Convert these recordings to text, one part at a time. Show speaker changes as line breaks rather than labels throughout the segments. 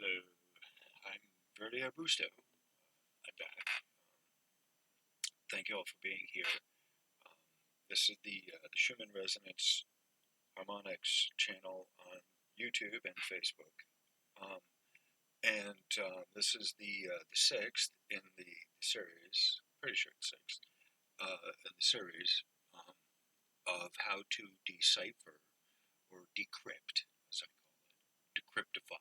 Hello, I'm Verde Arbusto. I'm back. Thank you all for being here. This is the Schumann Resonance Harmonics channel on YouTube and Facebook. This is the sixth in the series, pretty sure it's sixth, in the series of how to decipher or decrypt, as I call it, decryptify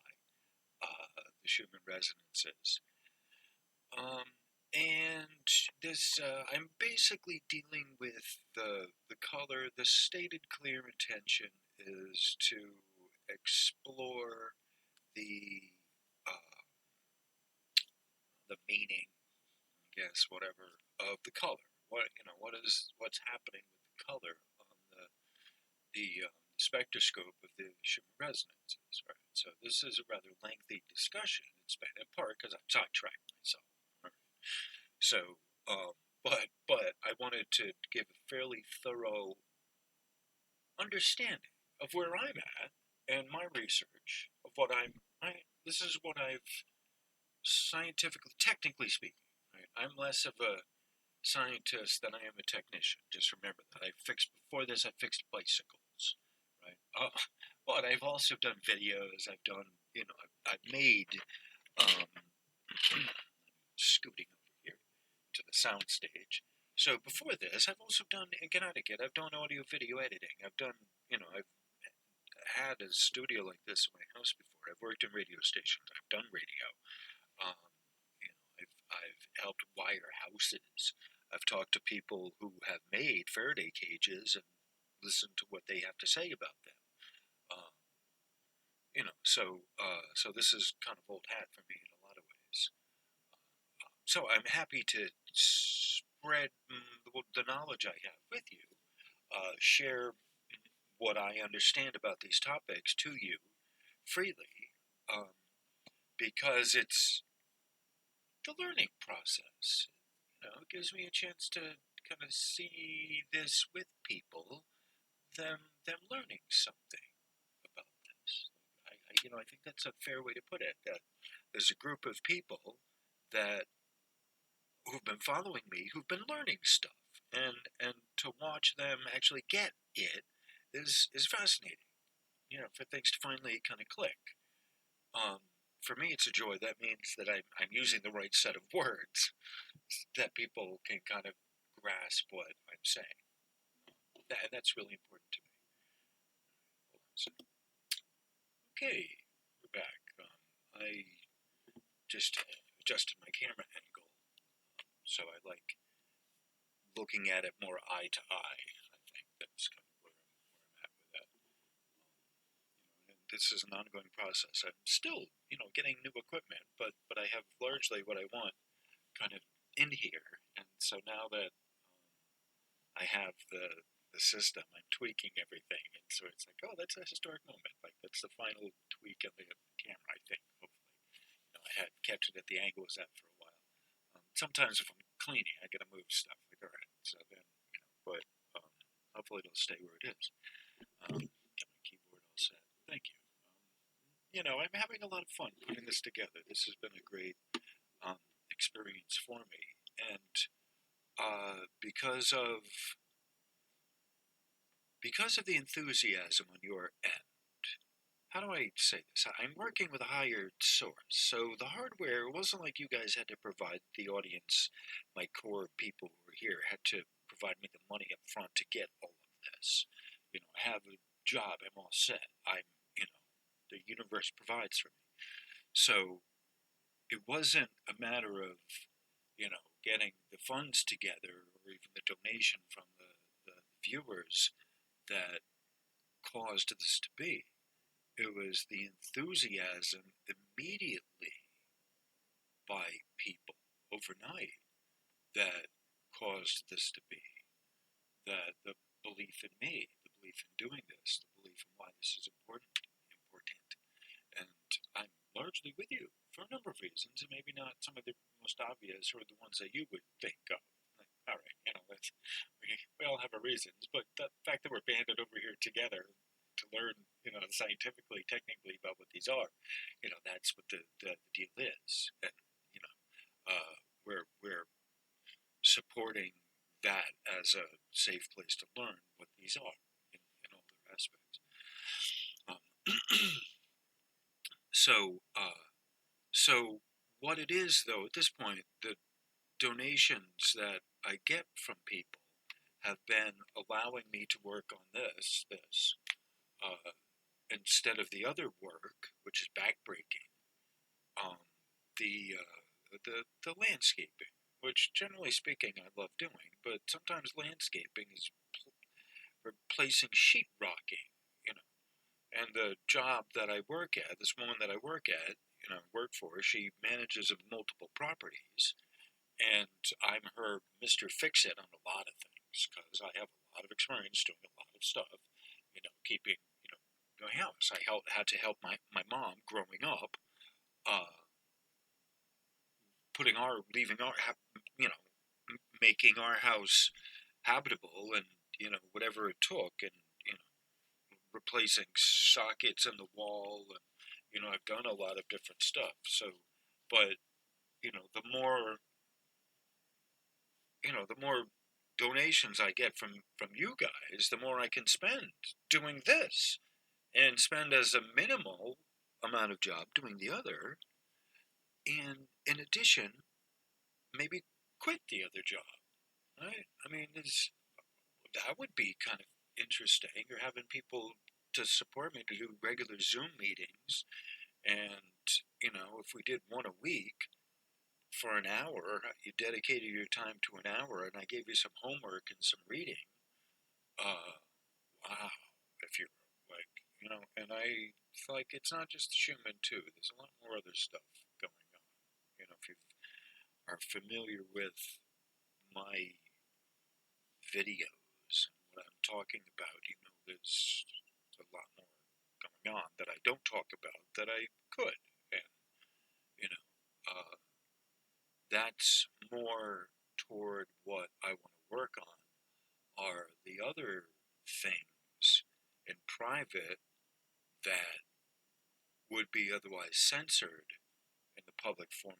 the Schumann Resonances. And this, I'm basically dealing with the color. The stated clear intention is to explore the uh, the meaning, I guess, whatever, of the color. What's happening with the color on the spectroscope of the Schumann resonances, right? So this is a rather lengthy discussion. It's been in part because I've sidetracked myself. Right? So, but I wanted to give a fairly thorough understanding of where I'm at and my research of what this is what I've scientifically, technically speaking, right? I'm less of a scientist than I am a technician. Just remember that. Before this, I fixed bicycles, right? But I've also done videos. I've made, um, scooting over here to the sound stage. So before this, I've also done, in Connecticut, I've done audio video editing. I've had a studio like this in my house before. I've worked in radio stations. I've done radio. Um, I've helped wire houses. I've talked to people who have made Faraday cages and listened to what they have to say about them. Um, so this is kind of old hat for me in a lot of ways. So I'm happy to spread the knowledge I have with you, share what I understand about these topics to you freely, um, because it's the learning process. It gives me a chance to kind of see this with people, them learning something about this. I think that's a fair way to put it. That there's a group of people that who've been following me, who've been learning stuff, and to watch them actually get it is fascinating. For things to finally kind of click. Um, for me, it's a joy. That means that I'm using the right set of words that people can kind of grasp what I'm saying. That's really important to me. Hold on a second. Okay, we're back. I just adjusted my camera angle, so I like looking at it more eye to eye. I think that's kind of where I'm at with that. And this is an ongoing process. I'm still, getting new equipment, but I have largely what I want kind of in here, and so now that I have the system, I'm tweaking everything, and so it's like, oh, that's a historic moment. Like that's the final tweak of the camera. I think hopefully, I had kept it at the angle it was at for a while. Sometimes if I'm cleaning, I gotta move stuff. Like all right, so then but hopefully it'll stay where it is. Get my keyboard all set. Thank you. I'm having a lot of fun putting this together. This has been a great experience for me, and because of the enthusiasm on your end. How do I say this? I'm working with a hired source, so the hardware wasn't like you guys had to provide the audience, my core people who were here had to provide me the money up front to get all of this. I have a job, I'm all set. The universe provides for me. So it wasn't a matter of, getting the funds together or even the donation from the viewers that caused this to be. It was the enthusiasm immediately by people overnight that caused this to be. The belief in me, the belief in doing this, the belief in why this is important. And I'm largely with you for a number of reasons, and maybe not some of the most obvious or the ones that you would think of. Like, all right, we all have our reasons, but the fact that we're banded over here together to learn scientifically, technically about what these are. That's what the deal is, and you know, we're supporting that as a safe place to learn what these are in all their aspects. Um, so, so what it is, though, at this point, the donations that I get from people have been allowing me to work on this, uh, instead of the other work, which is backbreaking, um, the landscaping, which generally speaking I love doing, but sometimes landscaping is replacing sheetrocking, you know. And the job that I work at, this woman that I work for, she manages multiple properties, and I'm her Mr. Fix-It on a lot of things because I have a lot of experience doing a lot of stuff, keeping, my house. Had to help my mom growing up, uh, leaving our, making our house habitable, and whatever it took, and replacing sockets in the wall, and I've done a lot of different stuff. So, but the more the more donations I get from you guys, the more I can spend doing this, and spend as a minimal amount of job doing the other, and in addition, maybe quit the other job. Right? I mean, that would be kind of interesting. You're having people to support me to do regular Zoom meetings, and if we did one a week for an hour, you dedicated your time to an hour, and I gave you some homework and some reading. Wow, if you're like, and I like it's not just Schumann too. There's a lot more other stuff going on. If you are familiar with my videos and what I'm talking about, there's a lot more going on that I don't talk about that I could, and you know, uh, that's more toward what I want to work on are the other things in private that would be otherwise censored in the public format.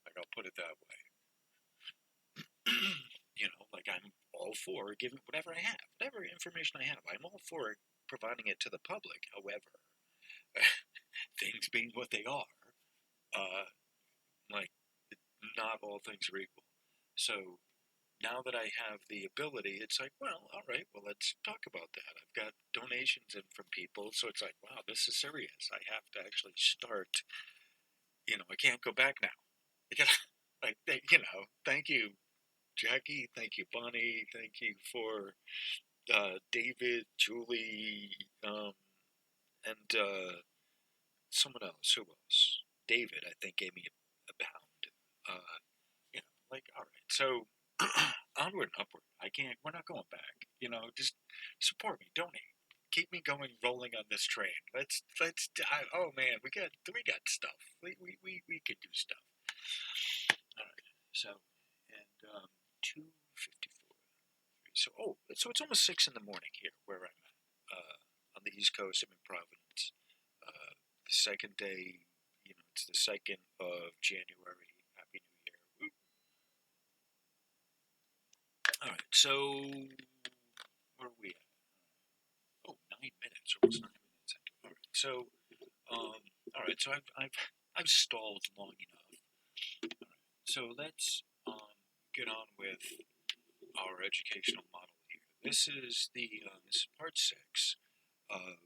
Like, I'll put it that way. Like, I'm all for giving whatever I have, whatever information I have, I'm all for providing it to the public. However, things being what they are, uh, like, not all things are equal. So now that I have the ability, it's like, well, all right, well, let's talk about that. I've got donations in from people, so it's like, wow, this is serious. I have to actually start. I can't go back now. I gotta, like, thank you, Jackie. Thank you, Bonnie. Thank you for David, Julie, and someone else. Who else? David, I think, gave me a pound. Like, all right, so onward and upward. I can't. We're not going back. Just support me, donate, keep me going, rolling on this train. Oh man, we got stuff. We could do stuff. All right. So, and 2:54. So it's almost 6 in the morning here where I'm at. On the East Coast, I'm in Providence. The second day, it's the 2nd of January. Happy New Year. Woo. All right, so where are we at? Oh, 9 minutes, almost 9 minutes. All right, so I've stalled long enough. All right, so let's get on with our educational model here. This is part 6 of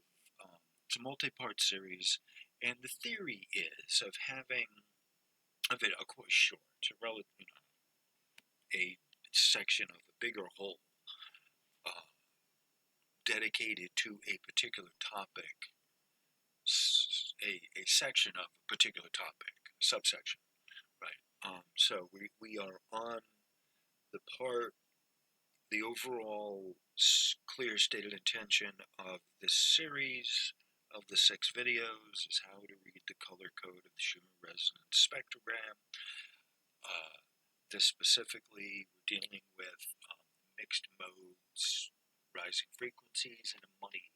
it's a multi-part series, and the theory is of having a course short, a section of a bigger whole dedicated to a particular topic, a section of a particular topic, subsection, right? So we are on the overall clear stated intention of this series of the 6 videos is how to read the color code of the Schumann Resonance Spectrogram. This specifically, we're dealing with mixed modes, rising frequencies, and a money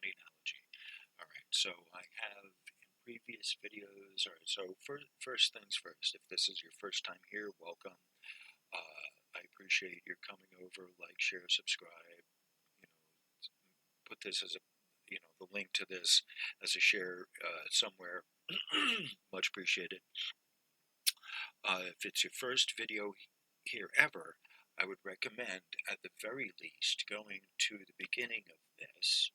funny analogy. All right, so I have in previous videos. All right, so first things first. If this is your first time here, welcome. I appreciate your coming over. Like, share, subscribe. You know, put this as a the link to this as a share somewhere. Much appreciated. If it's your first video here ever, I would recommend at the very least going to the beginning of this,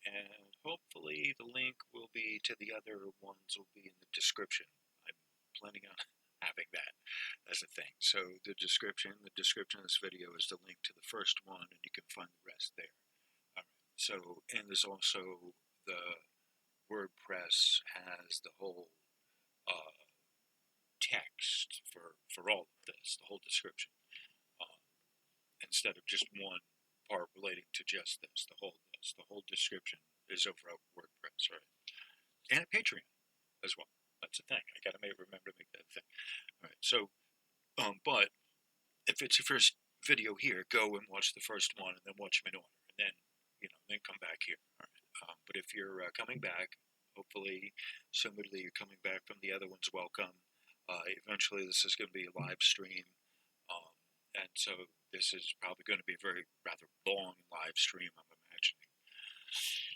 and hopefully the link will be to the other ones will be in the description. I'm planning on having that as a thing. So the description of this video is the link to the first one, and you can find the rest there. All right. So, and there's also the WordPress has the whole text for all of this, the whole description, instead of just one part relating to just this, the whole description is over at WordPress, right? And a Patreon as well. That's the thing. I gotta remember to make that thing. All right. So, but if it's your first video here, go and watch the first one, and then watch them in order, and then then come back here. All right. But if you're coming back, hopefully, assumedly you're coming back from the other ones, welcome. Eventually, this is going to be a live stream, and so this is probably going to be a rather long live stream, I'm imagining.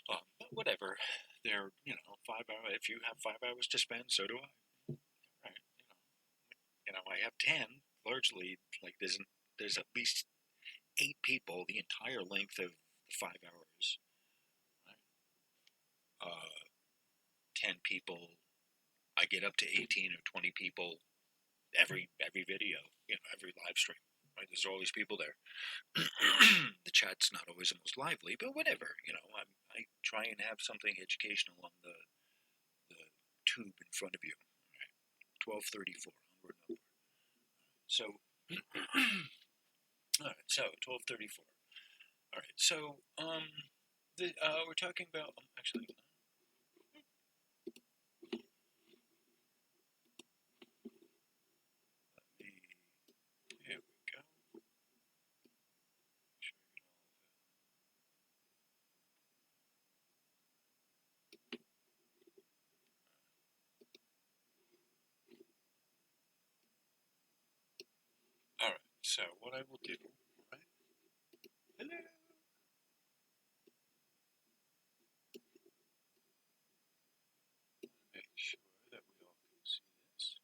But whatever, they're 5 hours. If you have 5 hours to spend, so do I. Right? I have 10. Largely, like there's at least 8 people the entire length of the 5 hours. Right? 10 people. I get up to 18 or 20 people every video, every live stream. Right? There's always people there. The chat's not always the most lively, but whatever. I try and have something educational on the tube in front of you. Right? 1234, onward and upward. So, all right. So 1234. All right. So, we're talking about actually. Here we go. All right. So what I will do, right? Hello. Make sure that we all can see this.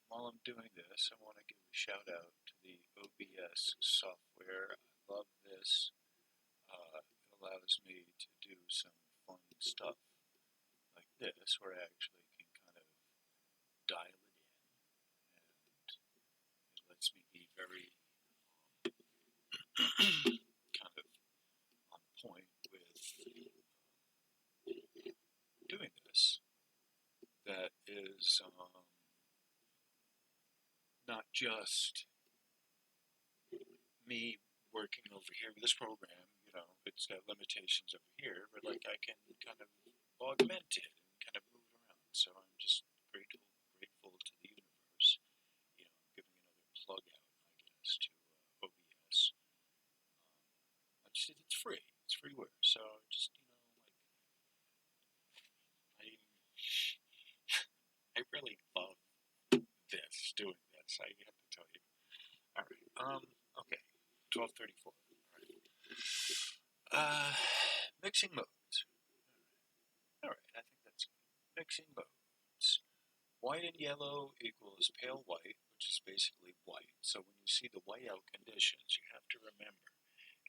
While I'm doing this, I want to give a shout out to the OBS software. I love this. It allows me to do some fun stuff like this, where I actually can kind of dial it in, and it lets me be very kind of on point with doing this. That is not just me working over here with this program. It's got limitations over here, but like I can kind of augment it and kind of move it around. So I'm just grateful to the universe. Giving another plug out, I guess, to OBS. It's free. It's freeware. So just I really love doing this. I have to tell you. All right. Okay. 1234. All right. Mixing modes. All right. I think that's good. Mixing modes. White and yellow equals pale white, which is basically white. So when you see the whiteout conditions, you have to remember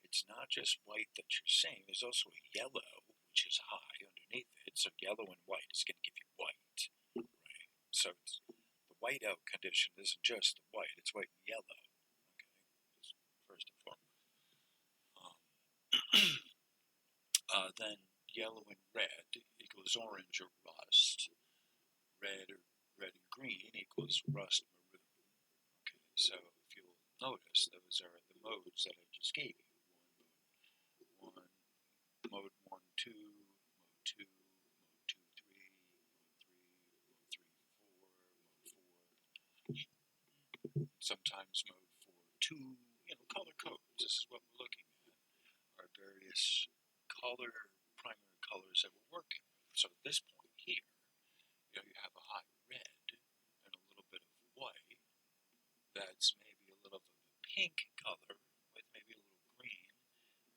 it's not just white that you're seeing. There's also a yellow, which is high underneath it. So yellow and white is going to give you white. Right? So the whiteout condition isn't just the white. It's white and yellow. Okay? Just first and foremost. Then yellow and red equals orange or rust. Red and green equals rust-maroon. Okay, so if you'll notice, those are the modes that I just gave you. Mode 1, 2, mode 2, mode 2, 3, mode 3, mode 3, 4, mode 4. sometimes mode for two, color codes. This is what we're looking at, our various primary colors that we're working with. So at this point here, you have a high red and a little bit of white. That's maybe a little bit of a pink color with maybe a little green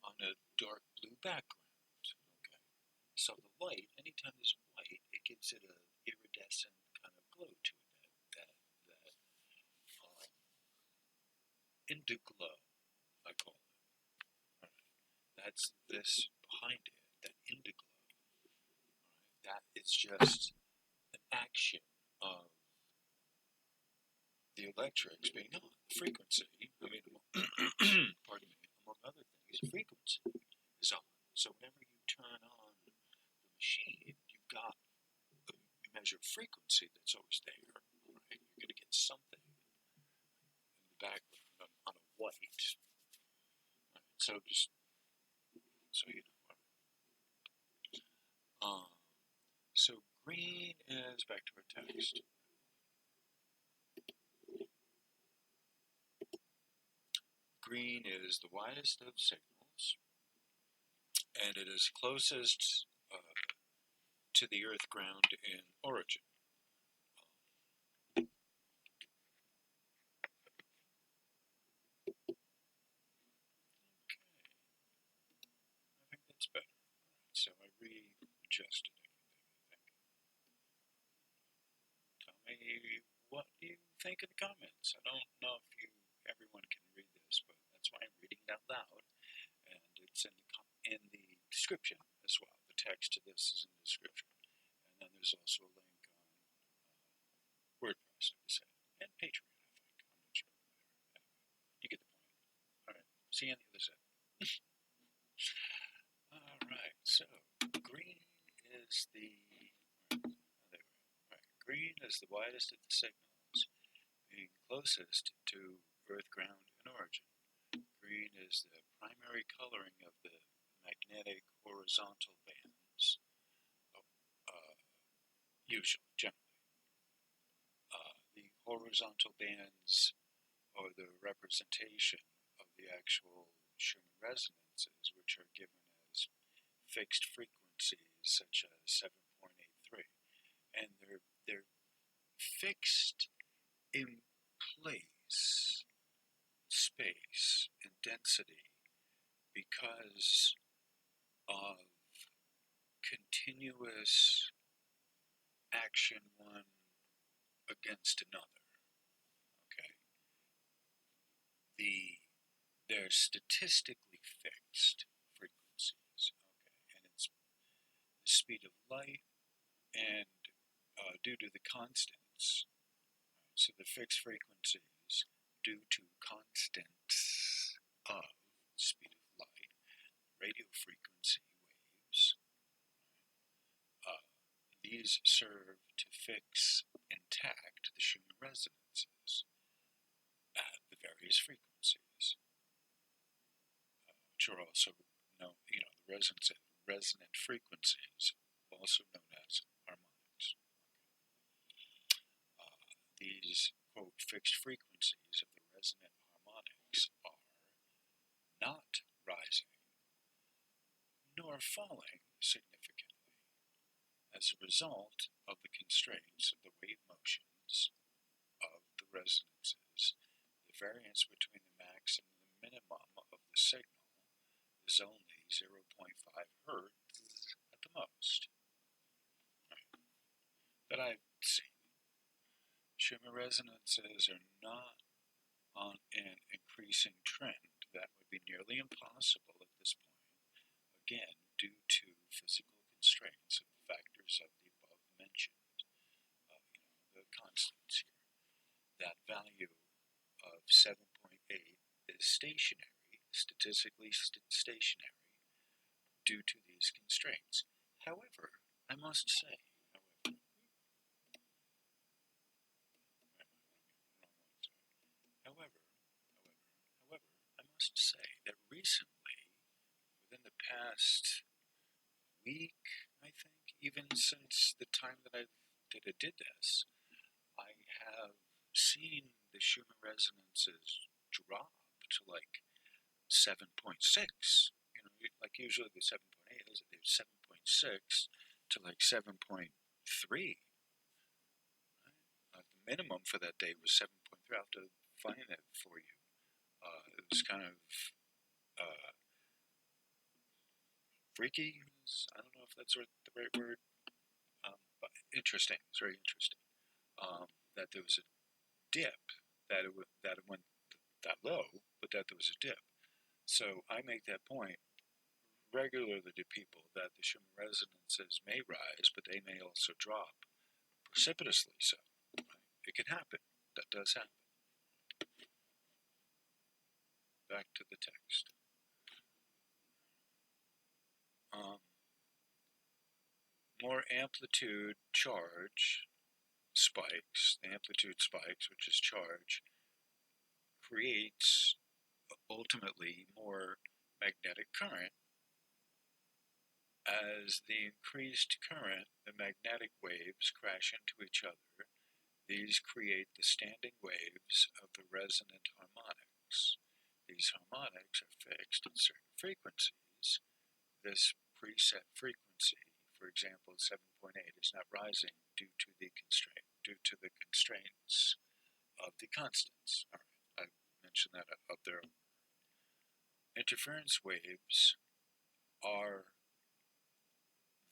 on a dark blue background. Okay. So the light, anytime there's white, it gives it an iridescent kind of glow to it. That indiglow, I call it. Right. That's this behind it, that indiglow. Right. That is just an action of the electrics being on. The frequency, pardon me, among other things, the frequency is on. So whenever you turn on the machine, you've got a measured frequency that's always there. Right? You're going to get something in the background on a white. Right? So just so you know. So green is back to our text. Green is the widest of signals, and it is closest to the earth ground in origin. Okay. I think that's better. Right, so I readjusted everything, I think. Tell me what you think in the comments. I don't know if everyone can read this, but that's why I'm reading it out loud. And it's in the description as well. The text to this is in the description. And then there's also a link on WordPress, like I said, and Patreon, I think. I'm not sure. Anyway, you get the point. All right. See you on the other side. All right. So green is the green is the widest of the signals, being closest to earth ground in origin. Green is the primary coloring of the magnetic horizontal bands, usually, generally. The horizontal bands are the representation of the actual Schumann resonances, which are given as fixed frequencies such as 7.83, and they're fixed in place, space, and density because of continuous action one against another. Okay, they're statistically fixed frequencies. Okay, and it's the speed of light and due to the constants. So the fixed frequencies due to constants of speed of light, radio frequency waves. These serve to fix intact the Schumann resonances at the various frequencies, which are also known, the resonant frequencies, also known as harmonics. These, quote, fixed frequencies of the resonant harmonics are not rising nor falling significantly as a result of the constraints of the wave motions of the resonances. The variance between the max and the minimum of the signal is only 0.5 hertz at the most. That I've seen. Schumann resonances are not on an increasing trend. That would be nearly impossible at this point, again, due to physical constraints of the factors of the above mentioned, the constants here. That value of 7.8 is stationary, statistically stationary, due to these constraints. However, I must say, I must say that recently, within the past week, I think, even since the time that I did this, I have seen the Schumann resonances drop to like 7.6. You know, like usually the 7.8 is 7.6 to like 7.3. The minimum for that day was 7.3. I'll have to find that for you. It was kind of freaky. I don't know if that's the right word, but interesting. It's very interesting that there was a dip, that it went that low, but that there was a dip. So I make that point regularly to people that the Schumann resonances may rise, but they may also drop precipitously. So it can happen. That does happen. Back to the text. More amplitude charge spikes, the amplitude spikes, which is charge, creates ultimately more magnetic current. As the increased current, the magnetic waves crash into each other. These create the standing waves of the resonant harmonics. These harmonics are fixed at certain frequencies. This preset frequency, for example, 7.8, is not rising due to the constraints of the constants. All right, I mentioned that up there. Interference waves are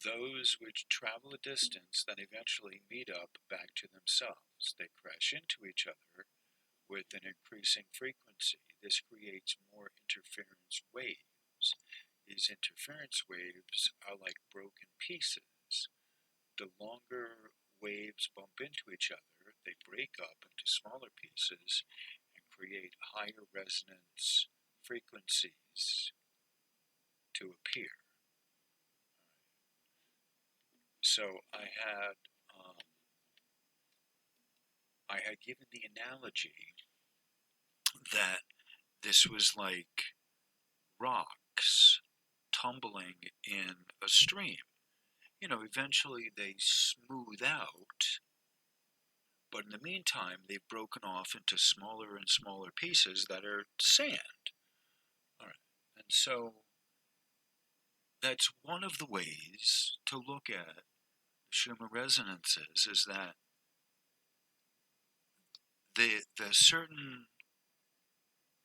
those which travel a distance then eventually meet up back to themselves. They crash into each other with an increasing frequency. This creates more interference waves. These interference waves are like broken pieces. The longer waves bump into each other, they break up into smaller pieces and create higher resonance frequencies to appear. So I had given the analogy that this was like rocks tumbling in a stream. You know, eventually they smooth out, but in the meantime they've broken off into smaller and smaller pieces that are sand. All right. And so that's one of the ways to look at the Schumann resonances, is that the certain,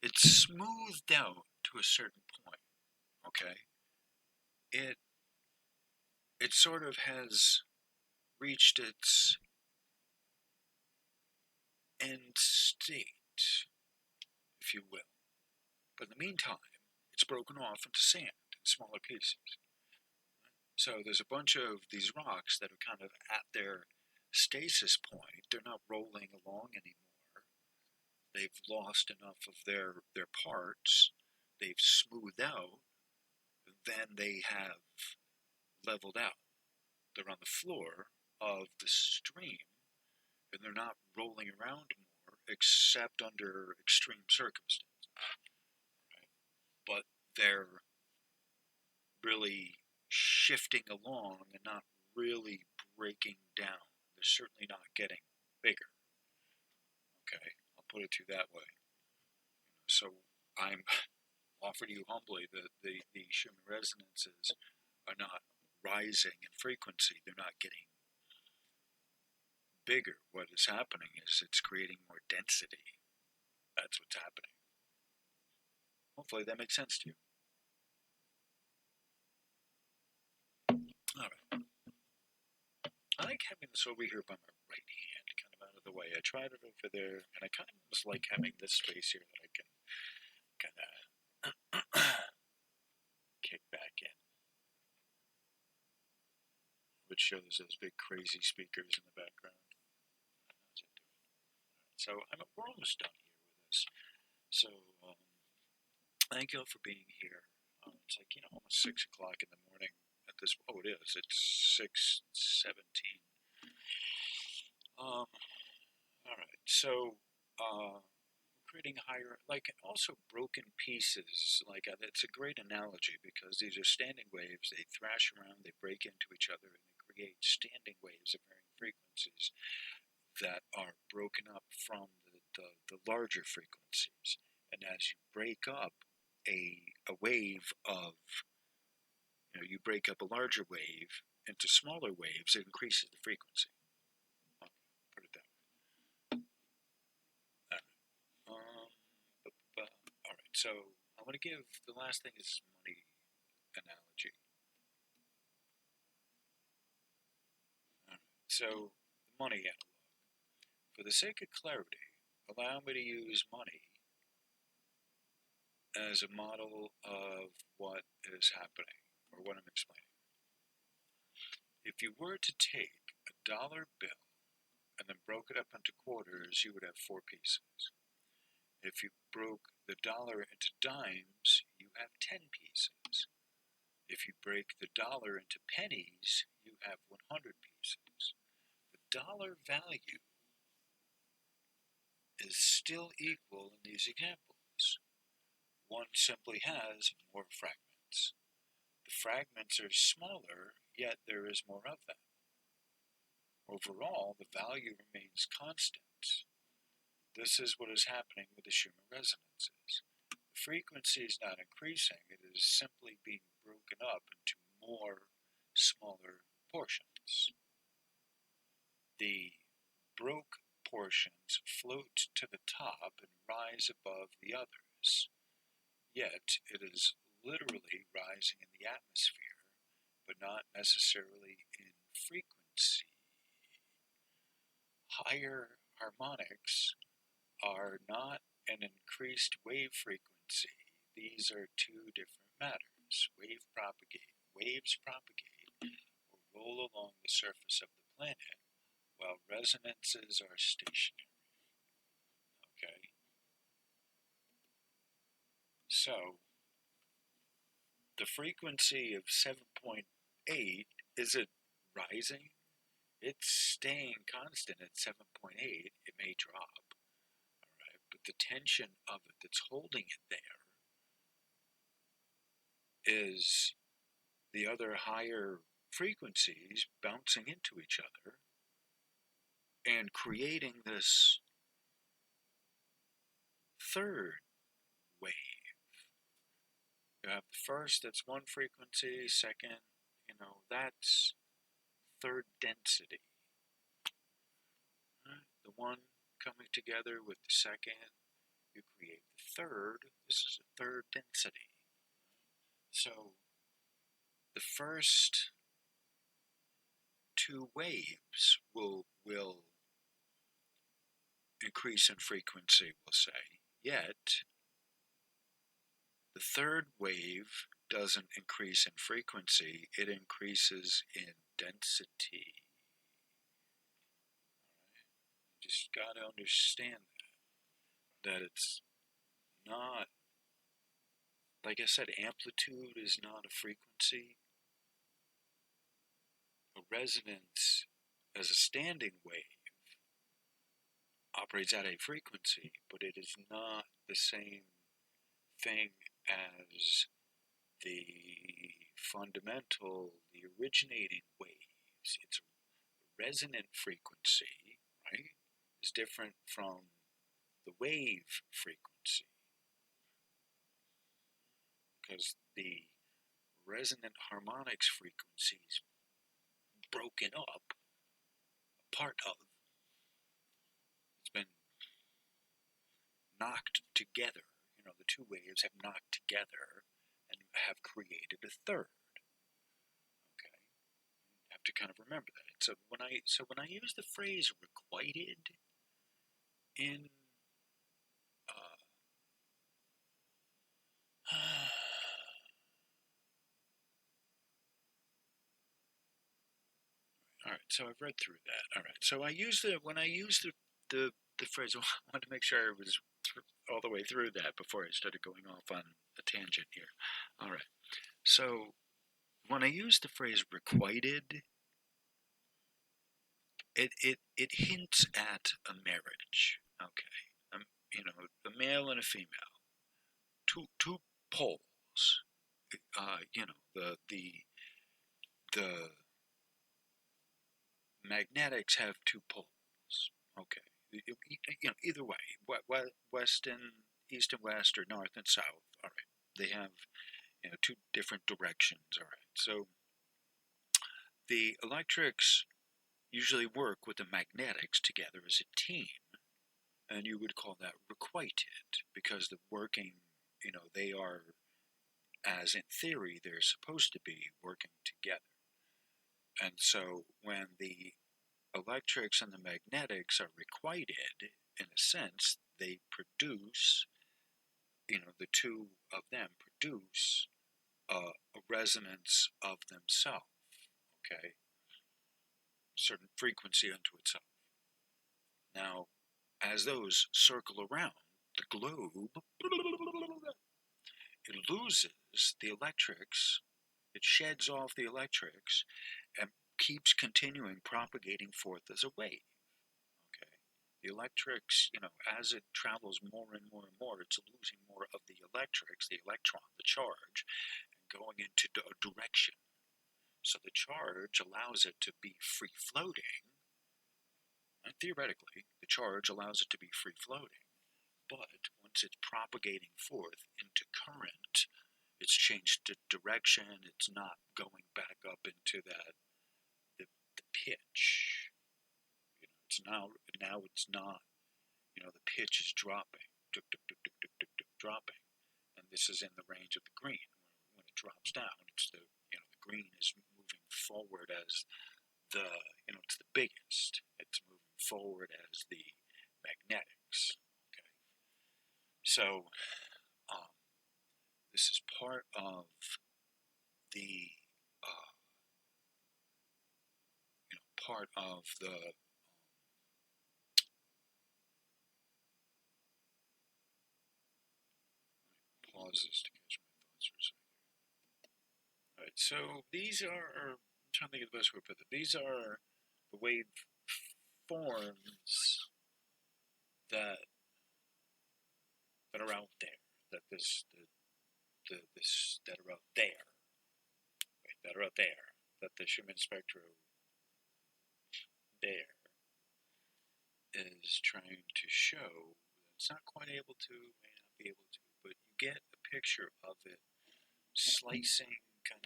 it's smoothed out to a certain point, okay? It sort of has reached its end state, if you will. But in the meantime, it's broken off into sand in smaller pieces. So there's a bunch of these rocks that are kind of at their stasis point. They're not rolling along anymore. They've lost enough of their parts. They've smoothed out. Then they have leveled out. They're on the floor of the stream, and they're not rolling around more except under extreme circumstances. Right? But they're really shifting along and not really breaking down. They're certainly not getting bigger. Okay, I'll put it to you that way. So I'm offer to you humbly that the Schumann resonances are not rising in frequency. They're not getting bigger. What is happening is it's creating more density. That's what's happening. Hopefully that makes sense to you. All right. I like having this over here by my right hand, kind of out of the way. I tried it over there, and I kind of almost like having this space here that I can kind of kick back in, which shows those big crazy speakers in the background. So we're almost done here with this. So thank you all for being here. It's like, almost 6 o'clock in the morning at this. Oh, it is. It's 6:17. All right. So creating higher, like also broken pieces. Like it's a great analogy because these are standing waves. They thrash around. They break into each other, and they create standing waves of varying frequencies that are broken up from the the larger frequencies. And as you break up a wave of, you break up a larger wave into smaller waves, it increases the frequency. Okay, put it that way. All right, so I want to give, the last thing is money analogy. All right, so the money analog. For the sake of clarity, allow me to use money as a model of what is happening, or what I'm explaining. If you were to take a dollar bill and then broke it up into quarters, you would have 4 pieces. If you broke the dollar into dimes, you have 10 pieces. If you break the dollar into pennies, you have 100 pieces. The dollar value is still equal in these examples. One simply has more fragments. The fragments are smaller, yet there is more of them. Overall, the value remains constant. This is what is happening with the Schumann resonances. The frequency is not increasing, it is simply being broken up into more smaller portions. The broke portions float to the top and rise above the others, yet it is literally rising in the atmosphere, but not necessarily in frequency. Higher harmonics are not an increased wave frequency. These are two different matters. Waves propagate or roll along the surface of the planet, while resonances are stationary. Okay? So, the frequency of 7.8, is it rising? It's staying constant at 7.8. It may drop. Alright, but the tension of it that's holding it there is the other higher frequencies bouncing into each other and creating this third wave. You have the first, that's one frequency, second, that's third density. Right? The one coming together with the second, you create the third. This is a third density. So the first 2 waves will increase in frequency, we'll say, yet the third wave doesn't increase in frequency, it increases in density. Alright? You just got to understand that it's not, like I said, amplitude is not a frequency. A resonance as a standing wave operates at a frequency, but it is not the same thing as the fundamental, the originating waves. It's a resonant frequency, right? Is different from the wave frequency, because the resonant harmonics frequency is broken up, a part of, it's been knocked together. The 2 waves have knocked together and have created a third. Okay, you have to kind of remember that. So when I use the phrase requited in all right, so I've read through that. All right, so when I use the phrase, I wanted to make sure I was all the way through that before I started going off on a tangent here. All right, so when I use the phrase requited, it hints at a marriage. Okay, a male and a female, two poles. The magnetics have 2 poles. Okay, either way, west and east and west, or north and south. All right, they have two different directions. All right, so the electrics usually work with the magnetics together as a team, and you would call that requited because the working, they are, as in theory, they're supposed to be working together. And so when the electrics and the magnetics are requited, in a sense, they produce, the two of them produce a resonance of themselves, okay? Certain frequency unto itself. Now, as those circle around the globe, it loses the electrics, it sheds off the electrics, and keeps continuing propagating forth as a wave. Okay, the electrics, as it travels more and more and more, it's losing more of the electrics, the electron, the charge, and going into a direction. So the charge allows it to be free floating. And theoretically, the charge allows it to be free floating. But once it's propagating forth into current, it's changed the direction. It's not going back up into the pitch. It's now it's not. The pitch is dropping, dropping, and this is in the range of the green. When it drops down, it's the green is moving forward as it's the biggest. It's moving forward as the magnetics. Okay, so this is part of the pauses to catch my thoughts for a second. All right, so these are, I'm trying to think of the best way to put it. These are the wave forms that are out there, that are out there, that the Schumann Spectro there is trying to show. It's not quite able to, may not be able to, but you get a picture of it slicing and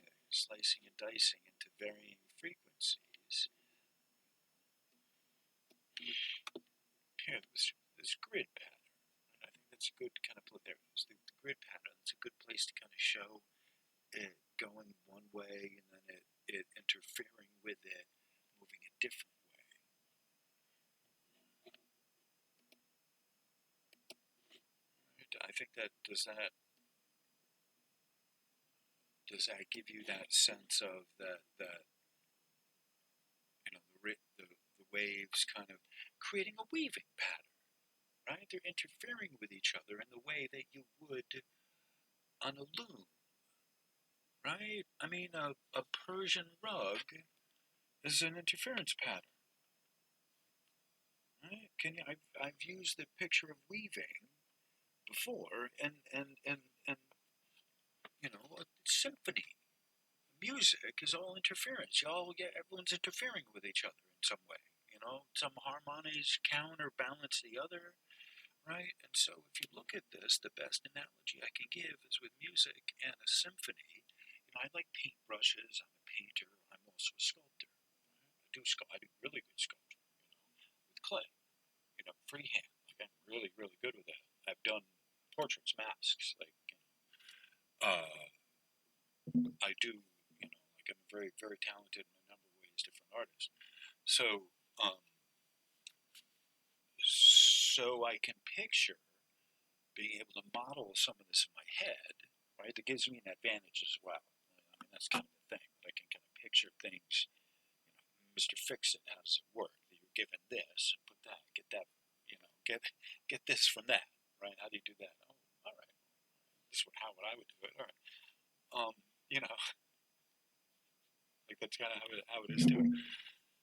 dicing into varying frequencies. Here, this grid pattern. I think that's a good kind of put there. The grid pattern. It's a good place to kind of show it going one way and then it interfering with it, moving a different way. Right, I think that does that give you that sense of that the waves kind of creating a weaving pattern, right? They're interfering with each other in the way that you would on a loom, right? I mean, a Persian rug is an interference pattern, right? I've used the picture of weaving before, and a symphony, music is all interference. Everyone's interfering with each other in some way. Some harmonies counterbalance the other, right? And so if you look at this, the best analogy I can give is with music and a symphony. I like paintbrushes. I'm a painter. I'm also a sculptor. I do really good sculpture, with clay, freehand. Like I'm really, really good with that. I've done portraits, masks, I do, I'm very, very talented in a number of ways, different artists. So I can picture being able to model some of this in my head, right? That gives me an advantage as well. I mean, that's kind of the thing. I can kind of picture things. Mr. Fix-It, how does it work? You're given this, and put that, get that, get this from that, right? How do you do that? Oh, all right. How would I do it? All right. Like that's kind of how it is too.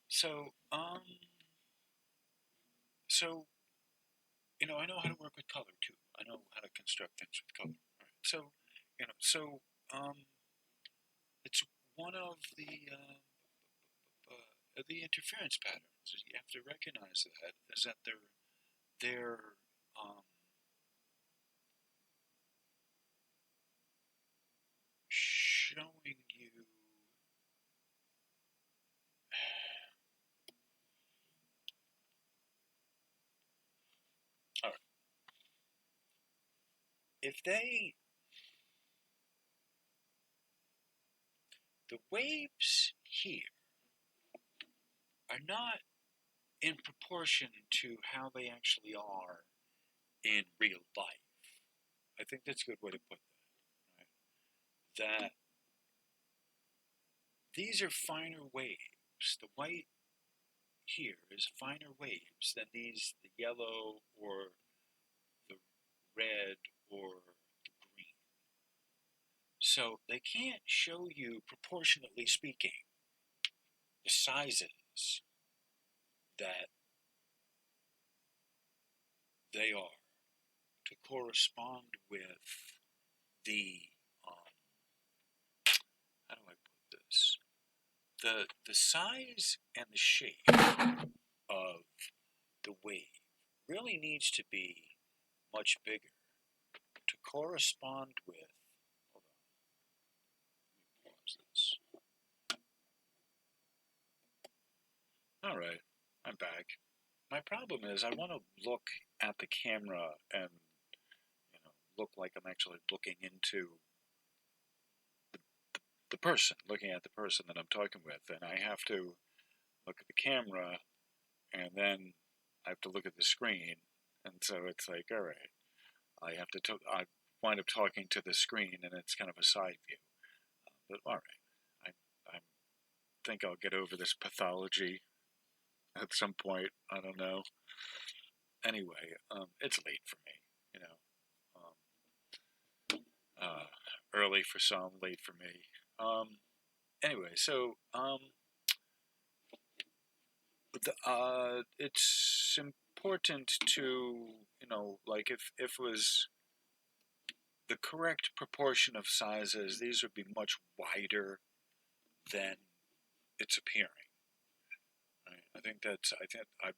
So, I know how to work with color too. I know how to construct things with color. Right? So, it's one of the interference patterns. You have to recognize that they're they're um, showing you. All right. If the waves here are not in proportion to how they actually are in real life. I think that's a good way to put that. Right? That these are finer waves. The white here is finer waves than these, the yellow or the red or the green. So they can't show you, proportionately speaking, the sizes that they are to correspond with the, how do I put this? The size and the shape of the wave really needs to be much bigger to correspond with. Hold on, let me pause this. All right, I'm back. My problem is I want to look at the camera and look like I'm actually looking into the person, looking at the person that I'm talking with, and I have to look at the camera and then I have to look at the screen, and so it's like, all right, I wind up talking to the screen, and it's kind of a side view. But all right, I think I'll get over this pathology at some point. I don't know. Anyway, it's late for me, you know. Early for some, late for me. Anyway, so it's important to like if it was the correct proportion of sizes, these would be much wider than it's appearing. Right?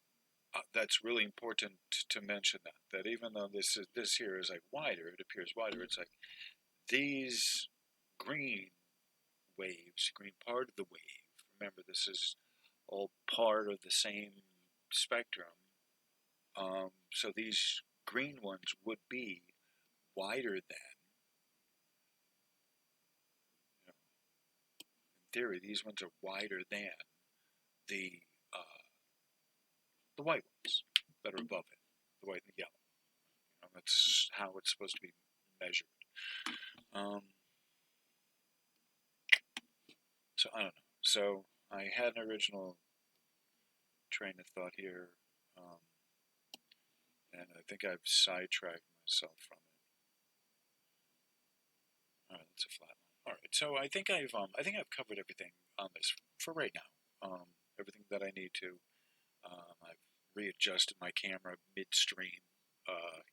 That's really important to mention that even though this here is like wider, it appears wider. It's like these green waves, green part of the wave. Remember, this is all part of the same spectrum. So these green ones would be wider than, in theory, these ones are wider than the uh, the white ones that are above it, the white and the yellow. That's how it's supposed to be measured. Um, so I don't know. So I had an original train of thought here, um, and I think I've sidetracked myself from it. All right, that's a flat line. All right, so I think I've covered everything on this for right now. Everything that I need to. I've readjusted my camera midstream.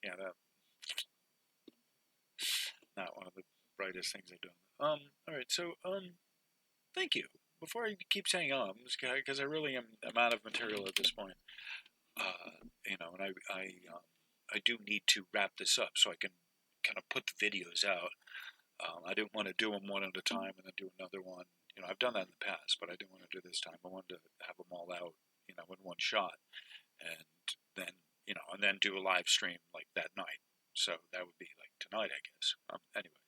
Yeah, that not one of the brightest things I've done. All right, so thank you. Before I keep saying because I really am out of material at this point. And I do need to wrap this up so I can kind of put the videos out. I didn't want to do them one at a time and then do another one. I've done that in the past, but I didn't want to do this time. I wanted to have them all out, in one shot, and then, and then do a live stream like that night. So that would be like tonight, I guess. Anyway,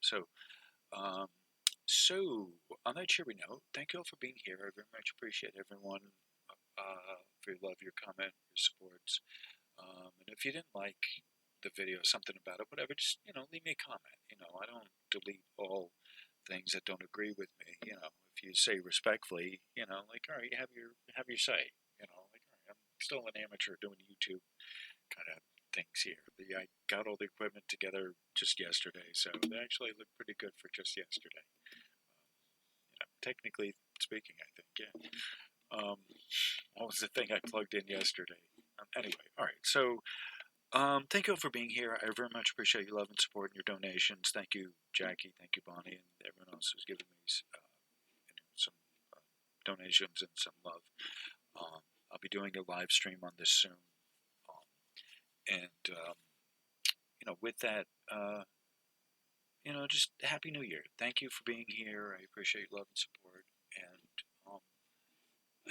um, so on that cheery note, thank you all for being here. I very much appreciate everyone for your love, your comment, your supports. And if you didn't like the video, something about it, whatever, just leave me a comment. I don't delete all things that don't agree with me. If you say respectfully, like all right, have your say. Like all right, I'm still an amateur doing YouTube kind of things here. I got all the equipment together just yesterday, so they actually look pretty good for just yesterday. Technically speaking, I think, yeah. What was the thing I plugged in yesterday? Anyway, all right, so thank you all for being here. I very much appreciate your love and support and your donations. Thank you, Jackie. Thank you, Bonnie, and everyone else who's given me some donations and some love. I'll be doing a live stream on this soon. Um, And with that, just Happy New Year. Thank you for being here. I appreciate love and support. And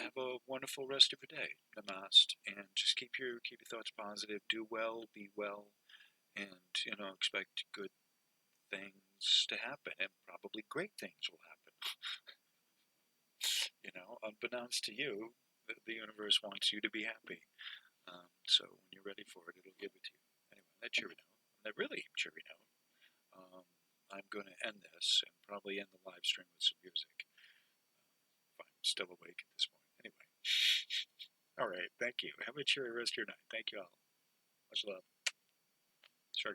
have a wonderful rest of your day. Namaste. And just keep your thoughts positive. Do well, be well, and expect good things to happen, and probably great things will happen. Unbeknownst to you, the universe wants you to be happy. So when you're ready for it, it'll give it to you. Anyway, on that cheery note, on that really cheery note, I'm going to end this and probably end the live stream with some music. If I'm still awake at this point. Anyway. All right. Thank you. Have a cheery rest of your night. Thank you all. Much love. Sure.